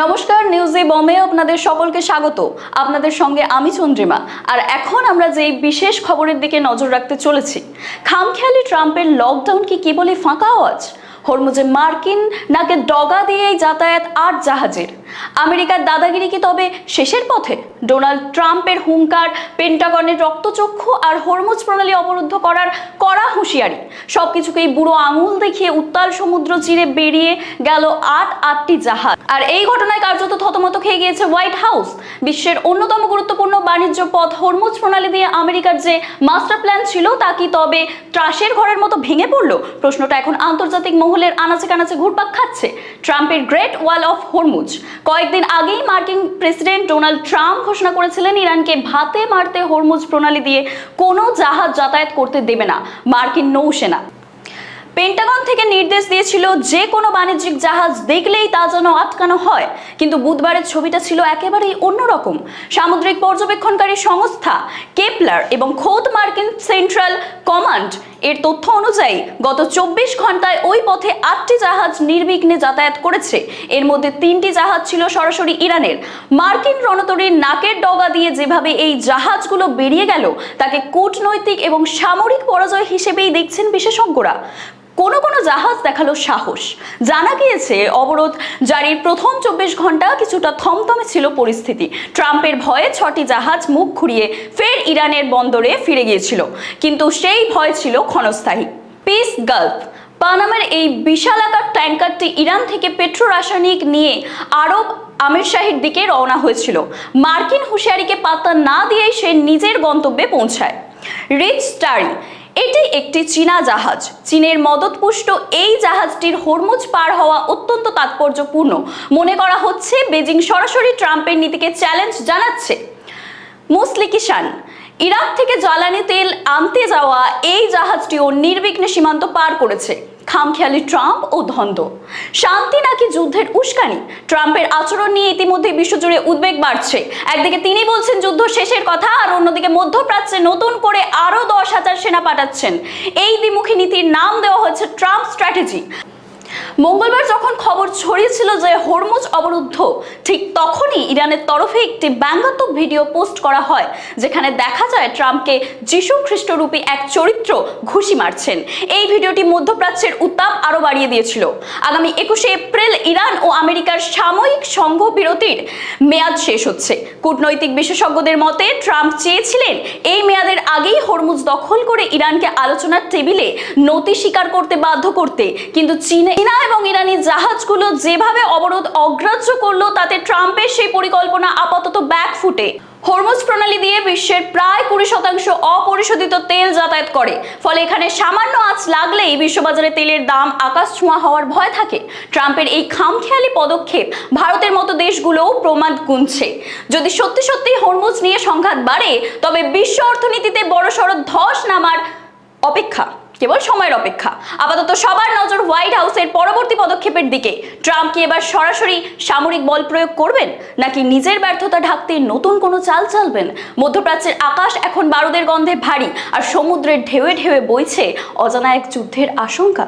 নমস্কার, নিউজে বমে আপনাদের সকলকে স্বাগত। আপনাদের সঙ্গে আমি চন্দ্রিমা। আর এখন আমরা যে বিশেষ খবরের দিকে নজর রাখতে চলেছি, খামখেয়ালি ট্রাম্পের লকডাউন কি বলে ফাঁকা আওয়াজ? হরমুজে মার্কিন নাকে ডগা দিয়েই যাতায়াত ৮ জাহাজের। আমেরিকার দাদাগিরি কি তবে শেষের পথে? ডোনাল্ড ট্রাম্পের হুঙ্কার, পেন্টাগনের রক্তচক্ষু আর হরমুজ প্রণালী অবরুদ্ধ করার কড়া হুঁশিয়ারি, সবকিছুকেই বুড়ো আঙুল দেখিয়ে উত্তাল সমুদ্র চিরে বেরিয়ে গেল আটটি জাহাজ। আর এই ঘটনায় কার্যত থতমত খেয়ে গিয়েছে হোয়াইট হাউস। বিশ্বের অন্যতম গুরুত্বপূর্ণ বাণিজ্য পথ হরমুজ প্রণালী দিয়ে আমেরিকার যে মাস্টার প্ল্যান ছিল তা কি তবে ত্রাসের ঘরের মতো ভেঙে পড়লো? প্রশ্নটা এখন আন্তর্জাতিক মহলের আনাচে কানাচে ঘুরপাক খাচ্ছে। ট্রাম্পের গ্রেট ওয়াল অফ হরমুজ। কয়েকদিন আগেই মার্কিন প্রেসিডেন্ট ডোনাল্ড ট্রাম্প ঘোষণা করেছিলেন ইরানকে ভাতে মারতে হরমুজ প্রণালী দিয়ে কোনো জাহাজ যাতায়াত করতে দেবে না মার্কিন নৌসেনা। পেন্টাগন থেকে নির্দেশ দিয়েছিল যে কোনো বাণিজ্যিক জাহাজ দেখলেই তা যেন আটকানো হয়। কিন্তু বুধবারের ছবিটা ছিল একেবারেই অন্যরকম। সামুদ্রিক পর্যবেক্ষণকারী সংস্থা কেপলার এবং খোদ মার্কিন সেন্ট্রাল কমান্ড এর তথ্য অনুযায়ী গত ২৪ ঘন্টায় ওই পথে ৮টি জাহাজ নির্বিঘ্নে যাতায়াত করেছে। এর মধ্যে ৩টি জাহাজ ছিল সরাসরি ইরানের। মার্কিন রণতরীর নাকের ডগা দিয়ে যেভাবে এই জাহাজগুলো বেরিয়ে গেল তাকে কূটনৈতিক এবং সামরিক পরাজয় হিসেবেই দেখছেন বিশেষজ্ঞরা। কোনো জাহাজ দেখালো সাহস। জানা গিয়েছে অবরোধ জারির প্রথম ২৪ ঘন্টা কিছুটা থমথমে ছিল পরিস্থিতি। ট্রাম্পের ভয়ে ৬টি জাহাজ মুখ ঘুরিয়ে ফের ইরানের বন্দরে ফিরে গিয়েছিল, কিন্তু সেই ভয় ছিল ক্ষণস্থায়ী। পিস গালফ পানামের এই বিশালাকার ট্যাঙ্কারটি ইরান থেকে পেট্রো রাসায়নিক নিয়ে আরব আমিরশাহীর দিকে রওনা হয়েছিল। মার্কিন হুঁশিয়ারিকে পাত্তা না দিয়েই সে নিজের গন্তব্যে পৌঁছায়। রিচ স্টারি এটি একটি চীনা জাহাজ। চীনের মদতপুষ্ট এই জাহাজটির হরমুজ পার হওয়া অত্যন্ত তাৎপর্যপূর্ণ। মনে করা হচ্ছে বেজিং সরাসরি ট্রাম্পের নীতিকে চ্যালেঞ্জ জানাচ্ছে। মুসলিকিশান ইরাক থেকে জ্বালানি তেল আনতে যাওয়া এই জাহাজটিও নির্বিঘ্নে সীমান্ত পার করেছে। খামখেয়ালি ট্রাম্প ও ধন্দ। শান্তি নাকি যুদ্ধের উস্কানি? ট্রাম্পের আচরণ নিয়ে ইতিমধ্যে বিশ্বজুড়ে উদ্বেগ বাড়ছে। একদিকে তিনি বলছেন যুদ্ধ শেষের কথা, আর অন্যদিকে মধ্যপ্রাচ্যে নতুন করে আরো ১০,০০০ সেনা পাঠাচ্ছেন। এই দ্বিমুখী নীতির নাম দেওয়া হয়েছে ট্রাম্প স্ট্র্যাটেজি। মঙ্গলবার যখন খবর ছড়িয়েছিল যে হরমুজ অবরুদ্ধ, ঠিক তখনই ইরানের তরফে একটি ব্যঙ্গাত্মক ভিডিও পোস্ট করা হয়, যেখানে দেখা যায় ট্রাম্পকে যীশু খ্রিস্টরূপী এক চরিত্র ঘুষি মারছেন। এই ভিডিওটি মধ্যপ্রাচ্যের উত্তাপ আরো বাড়িয়ে দিয়েছিল। আগামী ২১শে এপ্রিল ইরান ও আমেরিকার সাময়িক সংঘবিরতির মেয়াদ শেষ হচ্ছে। কূটনৈতিক বিশেষজ্ঞদের মতে ট্রাম্প চেয়েছিলেন এই মেয়াদের আগেই হরমুজ দখল করে ইরানকে আলোচনার টেবিলে নতি স্বীকার করতে বাধ্য করতে, কিন্তু চীনা এবং ইরানি জাহাজগুলো যেভাবে অবরোধ অগ্রাহ্য করলো তাতে ট্রাম্পের সেই পরিকল্পনা আপাতত ব্যাকফুটে। হরমুজ প্রণালী দিয়ে বিশ্বের প্রায় ২০% অপরিশোধিত তেল যাতায়াত করে। ফলে এখানে সামান্য আঁচ লাগলেই বিশ্ববাজারে তেলের দাম আকাশ ছোঁয়া হওয়ার ভয় থাকে। ট্রাম্পের এই খামখেয়ালি পদক্ষেপ ভারতের মতো দেশগুলোও প্রমাদ গুনছে। যদি সত্যি হরমুজ নিয়ে সংঘাত বাড়ে, তবে বিশ্ব অর্থনীতিতে বড়সড় ধস নামার অপেক্ষা, কেবল সময়ের অপেক্ষা। আপাতত সবার নজর হোয়াইট হাউসের পরবর্তী পদক্ষেপের দিকে। ট্রাম্প কি এবার সরাসরি সামরিক বল প্রয়োগ করবেন, নাকি নিজের ব্যর্থতা ঢাকতে নতুন কোনো চাল চালবেন? মধ্যপ্রাচ্যের আকাশ এখন বারুদের গন্ধে ভারী, আর সমুদ্রের ঢেউয়ে ঢেউয়ে বইছে অজানা এক যুদ্ধের আশঙ্কা।